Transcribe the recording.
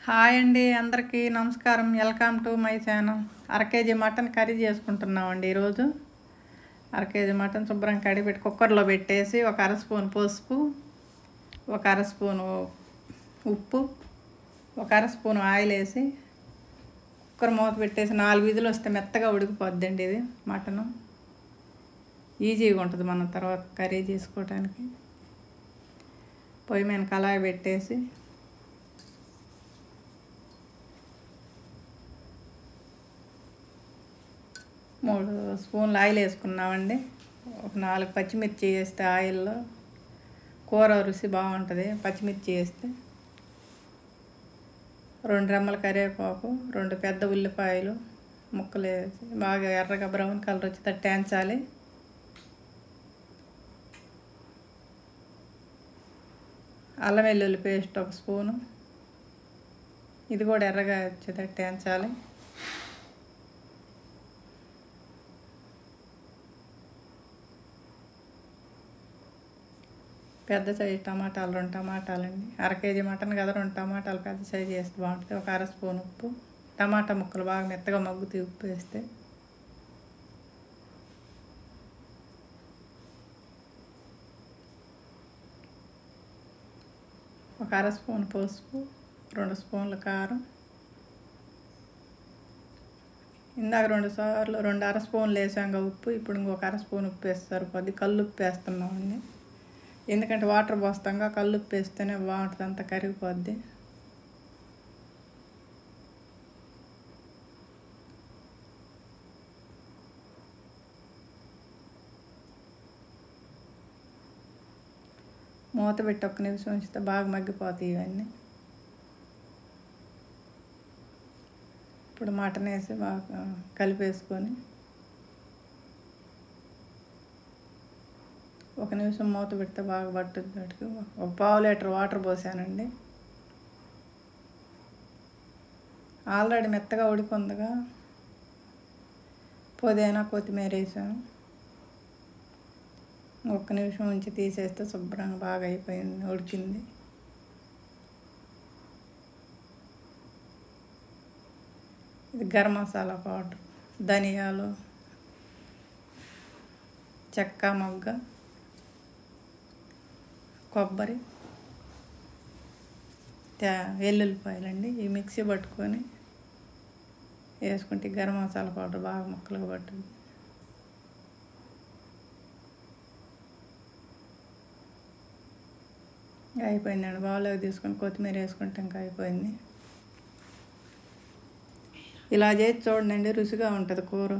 Hi అండి, అందరికీ నమస్కారం. Welcome to my channel. KG mutton curry చేసుకుంటున్నామండి ఈరోజు. కేజీ మటన్ శుభ్రంగా కడిగిపెట్టి కుక్కర్లో పెట్టేసి ఒక స్పూన్ పసుపు, ఒక స్పూను ఉప్పు, ఒక స్పూన్ ఆయిల్ వేసి కుక్కర్ మూత పెట్టేసి 4 విధులు వస్తే మెత్తగా ఉడికిపోద్దండి. ఇది మటను ఈజీగా ఉంటుంది మనం తర్వాత కర్రీ చేసుకోవడానికి. పొయ్యి మీద కళాయి పెట్టేసి 3 స్పూన్లు ఆయిల్ వేసుకున్నామండి. ఒక 4 పచ్చిమిర్చి వేస్తే ఆయిల్లో కూర రుచి బాగుంటుంది. పచ్చిమిర్చి వేస్తే 2 రెమ్మల కరివేపాకు, 2 పెద్ద ఉల్లిపాయలు ముక్కలు వేసి బాగా ఎర్రగా బ్రౌన్ కలర్ వచ్చేటట్టు వేయించాలి. అల్లం వెల్లుల్లి పేస్ట్ 1 స్పూను, ఇది కూడా ఎర్రగా వచ్చేటట్టు వేయించాలి. పెద్ద సైజు టమాటాలు 2 టమాటాలండి. కేజీ మటన్ కదా, 2 టమాటాలు పెద్ద సైజు వేస్తే బాగుంటుంది. ఒక స్పూన్ ఉప్పు, టమాటా ముక్కలు బాగా మెత్తగా మగ్గుతాయి ఉప్పు వేస్తే. ఒక స్పూన్ పసుపు, 2 స్పూన్ల కారం. ఇందాక 2 సార్లు 2 స్పూన్లు వేసాక ఉప్పు, ఇప్పుడు ఇంకొక స్పూన్ ఉప్పు వేస్తారు. కొద్ది కళ్ళు ఉప్పు వేస్తున్నామండి, ఎందుకంటే వాటర్ పోస్తాంగా. కళ్ళు ఉప్పు వేస్తేనే బాగుంటుంది, అంతా కరిగిపోద్ది. మూత పెట్టి 1 నిమిషం ఉంచితే బాగా మగ్గిపోతాయి ఇవన్నీ. ఇప్పుడు మటన్ వేసి బాగా కలిపేసుకొని 1 నిమిషం మూత పెడితే బాగా పట్టుద్ది. ఒక 1/2 లీటర్ వాటర్ పోసానండి. ఆల్రెడీ మెత్తగా ఉడికొందిగా. పుదీనా కొత్తిమీర వేసాను. 1 నిమిషం ఉంచి తీసేస్తే శుభ్రంగా బాగా అయిపోయింది, ఉడికింది. ఇది గరం మసాలా పౌడర్, ధనియాలు, చెక్క మొగ్గ, కొబ్బరి, వెల్లుల్లిపాయలండి. ఈ మిక్సీ పట్టుకొని వేసుకుంటే గరం మసాలా పౌడర్ బాగా ముక్కలుగా పట్టుద్ది. అయిపోయిందండి. బౌల్లోకి తీసుకొని కొత్తిమీర వేసుకుంటే ఇంకా అయిపోయింది. ఇలా చేసి చూడండి, రుచిగా ఉంటుంది కూర.